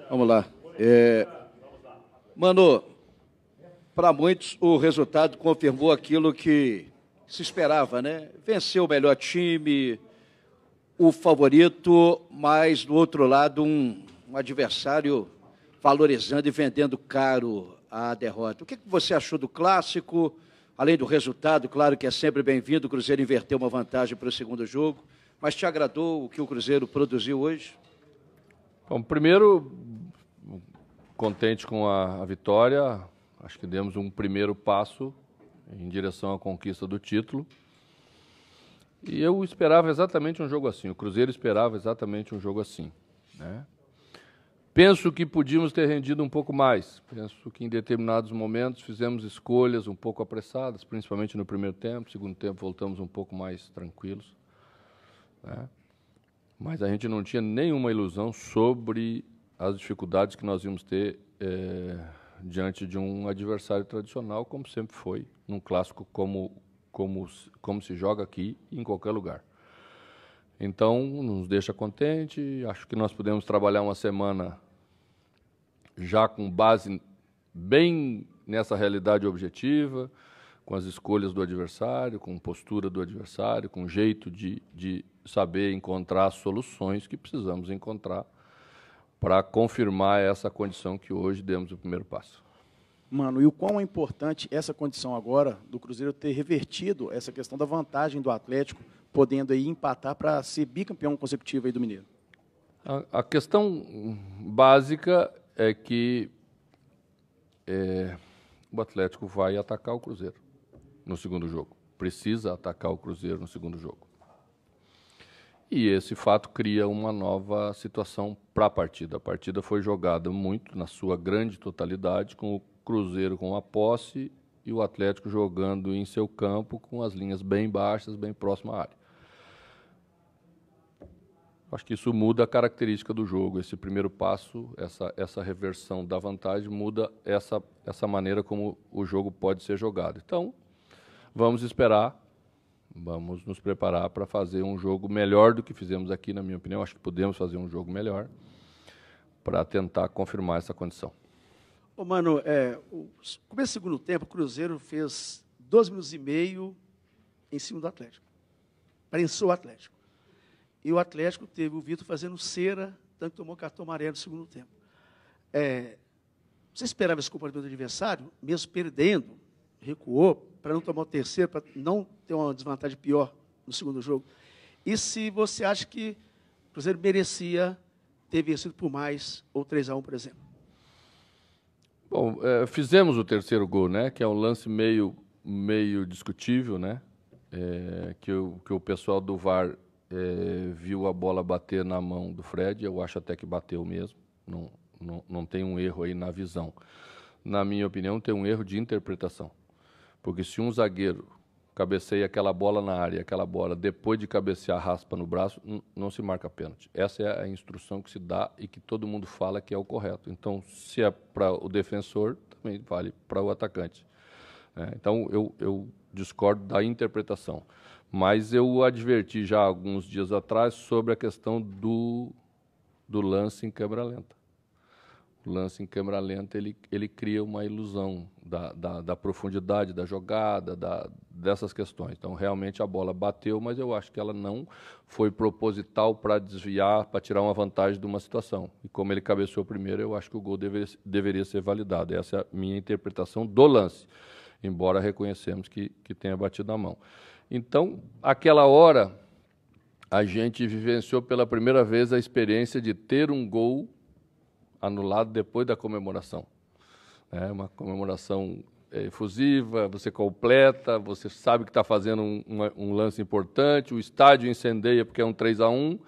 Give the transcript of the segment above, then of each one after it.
Vamos lá. Mano, para muitos o resultado confirmou aquilo que se esperava, né? Venceu o melhor time, o favorito, mas do outro lado um adversário valorizando e vendendo caro a derrota. O que você achou do clássico? Além do resultado, claro que é sempre bem-vindo, o Cruzeiro inverteu uma vantagem para o segundo jogo, mas te agradou o que o Cruzeiro produziu hoje? Bom, primeiro, contente com a vitória, acho que demos um primeiro passo em direção à conquista do título. E eu esperava exatamente um jogo assim, o Cruzeiro esperava exatamente um jogo assim, né? Penso que podíamos ter rendido um pouco mais. Penso que em determinados momentos fizemos escolhas um pouco apressadas, principalmente no primeiro tempo. Segundo tempo voltamos um pouco mais tranquilos, né? Mas a gente não tinha nenhuma ilusão sobre as dificuldades que nós íamos ter diante de um adversário tradicional, como sempre foi, num clássico como se joga aqui em qualquer lugar. Então, nos deixa contente. Acho que nós podemos trabalhar uma semana já com base bem nessa realidade objetiva, com as escolhas do adversário, com postura do adversário, com jeito de saber encontrar soluções que precisamos encontrar para confirmar essa condição que hoje demos o primeiro passo. Mano, e o quão é importante essa condição agora do Cruzeiro ter revertido essa questão da vantagem do Atlético, podendo aí empatar para ser bicampeão consecutivo aí do Mineiro? A questão básica é que o Atlético vai atacar o Cruzeiro no segundo jogo. Precisa atacar o Cruzeiro no segundo jogo. E esse fato cria uma nova situação para a partida. A partida foi jogada muito, na sua grande totalidade, com o Cruzeiro com a posse e o Atlético jogando em seu campo com as linhas bem baixas, bem próximas à área. Acho que isso muda a característica do jogo. Esse primeiro passo, essa reversão da vantagem, muda essa maneira como o jogo pode ser jogado. Então, vamos esperar, vamos nos preparar para fazer um jogo melhor do que fizemos aqui, na minha opinião. Acho que podemos fazer um jogo melhor para tentar confirmar essa condição. Ô, mano, o começo do segundo tempo, o Cruzeiro fez 12 minutos e meio em cima do Atlético. Prensou o Atlético. E o Atlético teve o Vitor fazendo cera, tanto que tomou cartão amarelo no segundo tempo. Você esperava esse comportamento do adversário, mesmo perdendo, recuou, para não tomar o terceiro, para não ter uma desvantagem pior no segundo jogo? E se você acha que o Cruzeiro merecia ter vencido por mais, ou 3-1, por exemplo? Bom, fizemos o terceiro gol, né? Que é um lance meio discutível, né? Que o pessoal do VAR viu a bola bater na mão do Fred. Eu acho até que bateu mesmo. Não tem um erro aí na visão. Na minha opinião, tem um erro de interpretação. Porque se um zagueiro cabeceia aquela bola na área, aquela bola, depois de cabecear, raspa no braço, não se marca pênalti. Essa é a instrução que se dá e que todo mundo fala que é o correto. Então, se é para o defensor, também vale para o atacante. Então, eu discordo da interpretação. Mas eu adverti já alguns dias atrás sobre a questão do lance em câmera lenta. O lance em câmera lenta, ele cria uma ilusão da profundidade da jogada, dessas questões. Então, realmente, a bola bateu, mas eu acho que ela não foi proposital para desviar, para tirar uma vantagem de uma situação. E como ele cabeceou primeiro, eu acho que o gol deveria ser validado. Essa é a minha interpretação do lance, embora reconhecemos que tenha batido na mão. Então, aquela hora, a gente vivenciou pela primeira vez a experiência de ter um gol anulado depois da comemoração. Uma comemoração efusiva, você completa, você sabe que está fazendo um lance importante, o estádio incendeia porque é um 3-1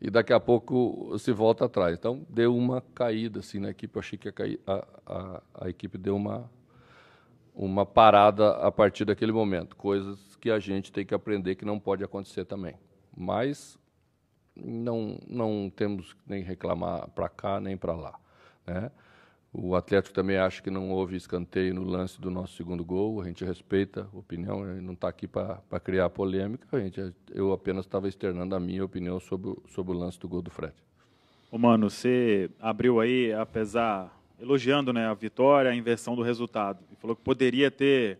e daqui a pouco se volta atrás. Então, deu uma caída assim, na equipe. Eu achei que a equipe deu uma parada a partir daquele momento, coisas que a gente tem que aprender que não pode acontecer também. Mas não temos nem reclamar para cá nem para lá, né? O Atlético também acha que não houve escanteio no lance do nosso segundo gol. A gente respeita a opinião, a gente não está aqui para criar polêmica. Eu apenas estava externando a minha opinião sobre o lance do gol do Fred. Ô, mano, você abriu aí, elogiando, né, a vitória, a inversão do resultado, e falou que poderia ter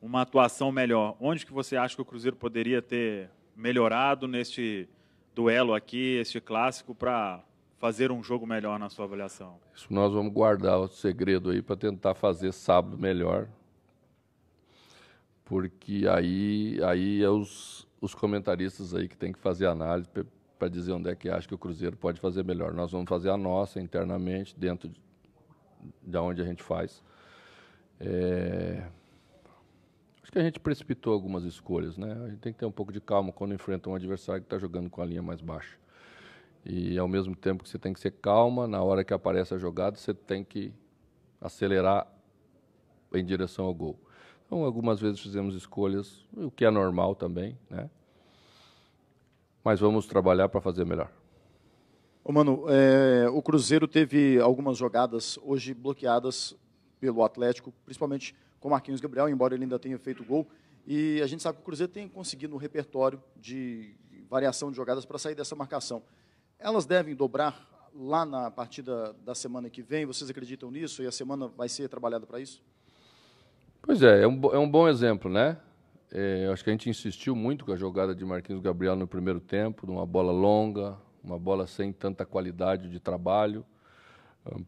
uma atuação melhor. Onde que você acha que o Cruzeiro poderia ter melhorado neste duelo aqui, este clássico, para fazer um jogo melhor na sua avaliação? Isso nós vamos guardar o segredo aí para tentar fazer sábado melhor, porque aí é os comentaristas aí que tem que fazer análise para dizer onde é que acha que o Cruzeiro pode fazer melhor. Nós vamos fazer a nossa internamente, dentro de onde a gente faz. Acho que a gente precipitou algumas escolhas, né? A gente tem que ter um pouco de calma quando enfrenta um adversário que está jogando com a linha mais baixa. E, ao mesmo tempo que você tem que ser calma, na hora que aparece a jogada, você tem que acelerar em direção ao gol. Então, algumas vezes fizemos escolhas, o que é normal também, né? Mas vamos trabalhar para fazer melhor. Ô, Mano, o Cruzeiro teve algumas jogadas hoje bloqueadas pelo Atlético, principalmente com o Marquinhos Gabriel, embora ele ainda tenha feito gol. E a gente sabe que o Cruzeiro tem conseguido um repertório de variação de jogadas para sair dessa marcação. Elas devem dobrar lá na partida da semana que vem? Vocês acreditam nisso? E a semana vai ser trabalhada para isso? Pois é um bom exemplo, né? Acho que a gente insistiu muito com a jogada de Marquinhos Gabriel no primeiro tempo, numa bola longa, uma bola sem tanta qualidade de trabalho,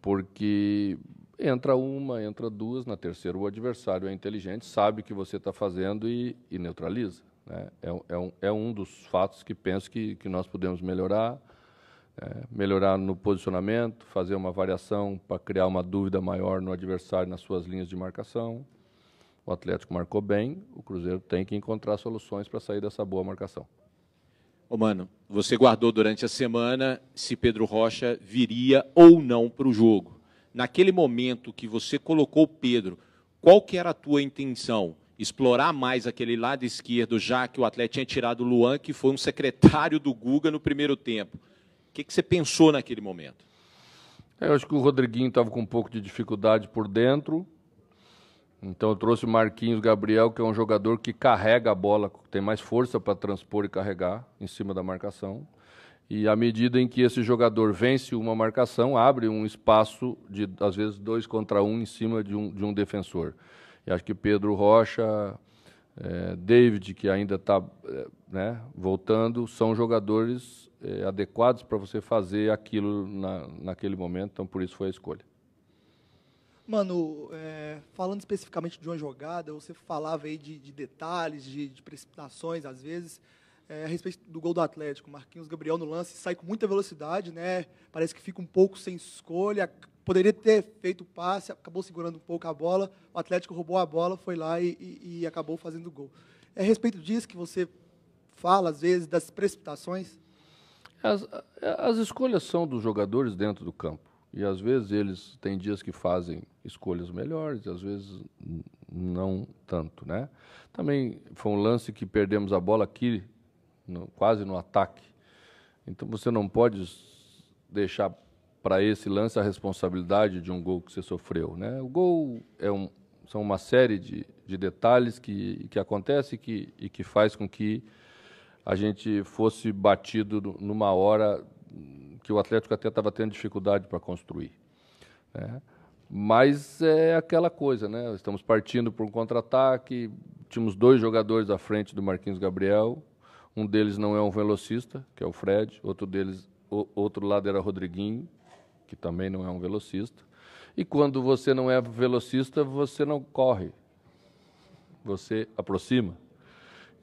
porque entra uma, entra duas, na terceira o adversário é inteligente, sabe o que você está fazendo e neutraliza, né? É um dos fatos que penso que nós podemos melhorar, melhorar no posicionamento, fazer uma variação para criar uma dúvida maior no adversário nas suas linhas de marcação. O Atlético marcou bem, o Cruzeiro tem que encontrar soluções para sair dessa boa marcação. Ô, Mano, você guardou durante a semana se Pedro Rocha viria ou não para o jogo. Naquele momento que você colocou o Pedro, qual que era a tua intenção? Explorar mais aquele lado esquerdo, já que o Atlético tinha tirado o Luan, que foi um secretário do Guga no primeiro tempo. O que você pensou naquele momento? Eu acho que o Rodriguinho estava com um pouco de dificuldade por dentro. Então eu trouxe o Marquinhos Gabriel, que é um jogador que carrega a bola, tem mais força para transpor e carregar em cima da marcação. E à medida em que esse jogador vence uma marcação, abre um espaço de, às vezes, 2 contra 1 em cima de um defensor. E acho que Pedro Rocha, David, que ainda está voltando, são jogadores adequados para você fazer aquilo naquele momento, então por isso foi a escolha. Mano, falando especificamente de uma jogada, você falava aí de detalhes, de precipitações, às vezes, a respeito do gol do Atlético. Marquinhos Gabriel no lance sai com muita velocidade, né? Parece que fica um pouco sem escolha, poderia ter feito o passe, acabou segurando um pouco a bola, o Atlético roubou a bola, foi lá e acabou fazendo o gol. É a respeito disso que você fala, às vezes, das precipitações? As escolhas são dos jogadores dentro do campo. E, às vezes, eles têm dias que fazem escolhas melhores, às vezes não tanto, né? Também foi um lance que perdemos a bola aqui, quase no ataque. Então, você não pode deixar para esse lance a responsabilidade de um gol que você sofreu, né? O gol são uma série de detalhes que acontecem e que faz com que a gente fosse batido numa hora que o Atlético até estava tendo dificuldade para construir, né? Mas é aquela coisa, né? Estamos partindo por um contra-ataque, tínhamos 2 jogadores à frente do Marquinhos Gabriel, um deles não é um velocista, que é o Fred, outro lado era Rodriguinho, que também não é um velocista, e quando você não é velocista, você não corre, você aproxima.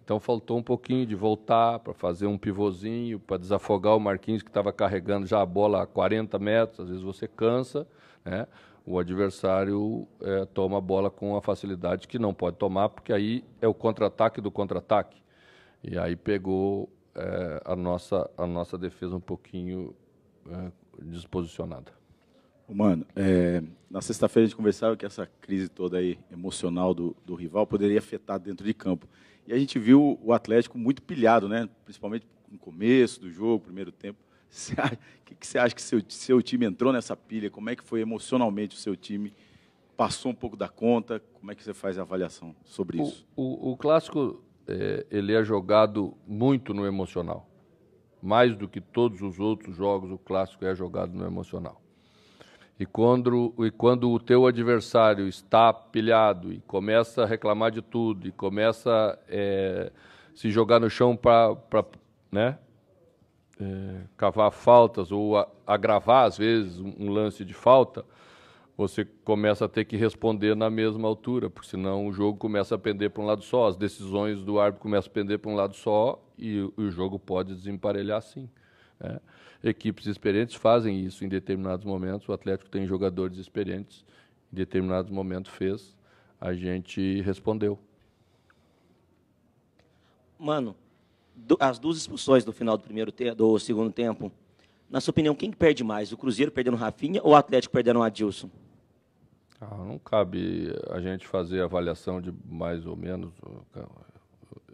Então faltou um pouquinho de voltar para fazer um pivôzinho, para desafogar o Marquinhos, que estava carregando já a bola a 40 metros, às vezes você cansa, né? O adversário toma a bola com a facilidade que não pode tomar, porque aí é o contra-ataque do contra-ataque. E aí pegou a nossa defesa um pouquinho desposicionada. Mano, na sexta-feira a gente conversava que essa crise toda aí emocional do rival poderia afetar dentro de campo. E a gente viu o Atlético muito pilhado, né? Principalmente no começo do jogo, primeiro tempo. O que você acha que seu time entrou nessa pilha? Como é que foi emocionalmente o seu time? Passou um pouco da conta? Como é que você faz a avaliação sobre isso? O clássico, ele é jogado muito no emocional. mais do que todos os outros jogos, o clássico é jogado no emocional. E quando o teu adversário está pilhado e começa a reclamar de tudo, e começa a se jogar no chão para né, cavar faltas ou agravar, às vezes, um lance de falta, você começa a ter que responder na mesma altura, porque senão o jogo começa a pender para um lado só, as decisões do árbitro começam a pender para um lado só e o jogo pode desemparelhar sim. Né? Equipes experientes fazem isso em determinados momentos, o Atlético tem jogadores experientes, em determinados momentos fez, a gente respondeu. Mano, as duas expulsões do final do segundo tempo, na sua opinião, quem perde mais? O Cruzeiro perdendo o Rafinha ou o Atlético perdendo o Adilson? Não cabe a gente fazer avaliação de mais ou menos.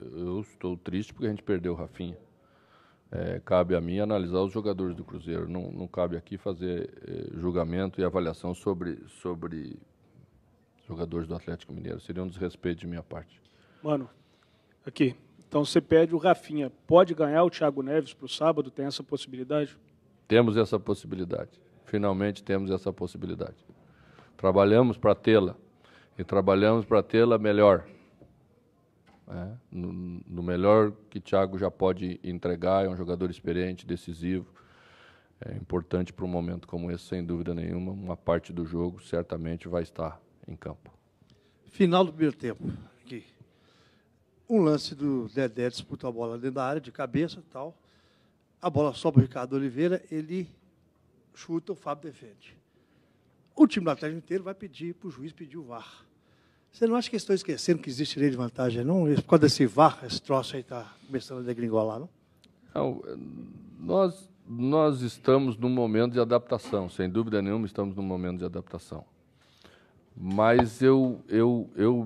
Eu estou triste porque a gente perdeu o Rafinha. Cabe a mim analisar os jogadores do Cruzeiro. Não cabe aqui fazer julgamento e avaliação sobre jogadores do Atlético Mineiro. Seria um desrespeito de minha parte. Mano, aqui. Então você pede o Rafinha. Pode ganhar o Thiago Neves para o sábado? Tem essa possibilidade? Temos essa possibilidade. Finalmente temos essa possibilidade. Trabalhamos para tê-la. E trabalhamos para tê-la melhor. No melhor que Thiago já pode entregar, é um jogador experiente, decisivo. É importante para um momento como esse, sem dúvida nenhuma. Uma parte do jogo certamente vai estar em campo. Final do primeiro tempo. Aqui. Um lance do Dedé disputa a bola dentro da área, de cabeça e tal. A bola sobe o Ricardo Oliveira, ele chuta, o Fábio defende. O time do Atlético inteiro vai pedir para o juiz pedir o VAR. Você não acha que estão esquecendo que existe lei de vantagem, não? Por causa desse VAR, esse troço aí está começando a degringolar, não? Não, nós estamos num momento de adaptação, sem dúvida nenhuma estamos num momento de adaptação. Mas eu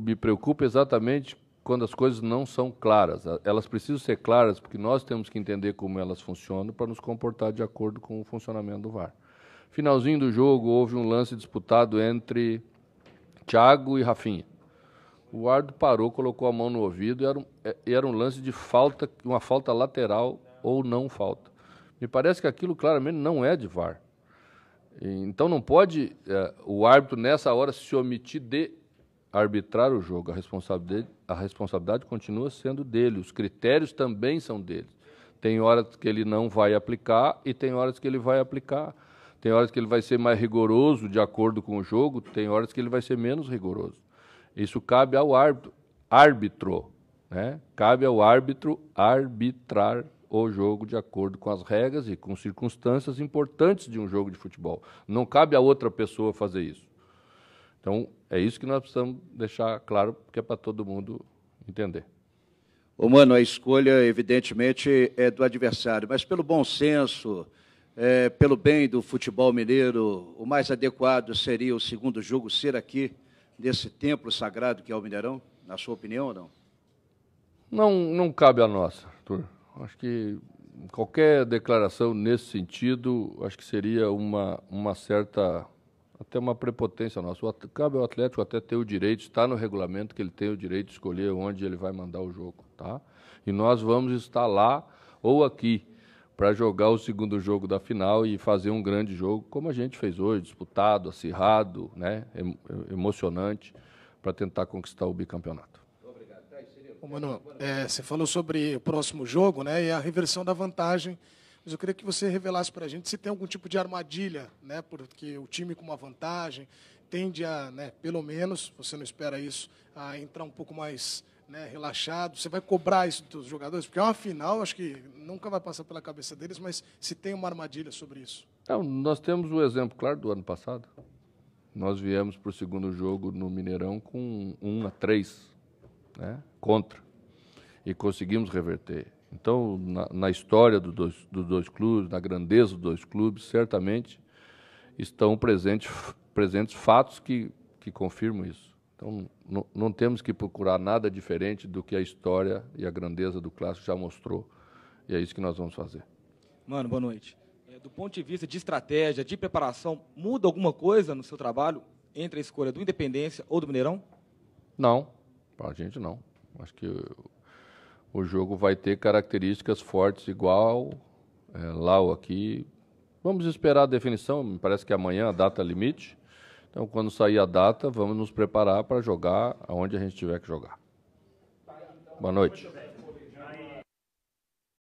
me preocupo exatamente quando as coisas não são claras. Elas precisam ser claras porque nós temos que entender como elas funcionam para nos comportar de acordo com o funcionamento do VAR. Finalzinho do jogo, houve um lance disputado entre Thiago e Rafinha. O árbitro parou, colocou a mão no ouvido e era um lance de falta, uma falta lateral ou não falta. Me parece que aquilo claramente não é de VAR. Então não pode o árbitro nessa hora se omitir de arbitrar o jogo. A responsabilidade continua sendo dele, os critérios também são dele. Tem horas que ele não vai aplicar e tem horas que ele vai aplicar. Tem horas que ele vai ser mais rigoroso de acordo com o jogo, tem horas que ele vai ser menos rigoroso. Isso cabe ao árbitro, né? Cabe ao árbitro arbitrar o jogo de acordo com as regras e com circunstâncias importantes de um jogo de futebol. Não cabe a outra pessoa fazer isso. Então, é isso que nós precisamos deixar claro, porque é para todo mundo entender. Mano, a escolha, evidentemente, é do adversário, mas pelo bom senso, pelo bem do futebol mineiro, o mais adequado seria o segundo jogo ser aqui, nesse templo sagrado que é o Mineirão, na sua opinião ou não? Não cabe a nós, Arthur. Acho que qualquer declaração nesse sentido, acho que seria uma certa, até uma prepotência nossa. Cabe ao Atlético até ter o direito, está no regulamento que ele tem o direito de escolher onde ele vai mandar o jogo, tá? E nós vamos estar lá ou aqui para jogar o segundo jogo da final e fazer um grande jogo, como a gente fez hoje, disputado, acirrado, né, emocionante, para tentar conquistar o bicampeonato. Mano, você falou sobre o próximo jogo, né, e a reversão da vantagem, mas eu queria que você revelasse para a gente se tem algum tipo de armadilha, né, porque o time com uma vantagem tende a, né, pelo menos, você não espera isso, a entrar um pouco mais, né, relaxado. Você vai cobrar isso dos jogadores? Porque é uma final, acho que nunca vai passar pela cabeça deles, mas se tem uma armadilha sobre isso. Não, nós temos o exemplo claro do ano passado. Nós viemos para o segundo jogo no Mineirão com 1-3, né, contra, e conseguimos reverter. Então, na história dos dois clubes, na grandeza dos dois clubes, certamente estão presentes fatos que confirmam isso. Então, não temos que procurar nada diferente do que a história e a grandeza do clássico já mostrou. E é isso que nós vamos fazer. Mano, boa noite. Do ponto de vista de estratégia, de preparação, muda alguma coisa no seu trabalho entre a escolha do Independência ou do Mineirão? Não, para a gente não. Acho que o jogo vai ter características fortes igual lá ou aqui. Vamos esperar a definição, me parece que amanhã a data limite. Então, quando sair a data, vamos nos preparar para jogar aonde a gente tiver que jogar. Boa noite.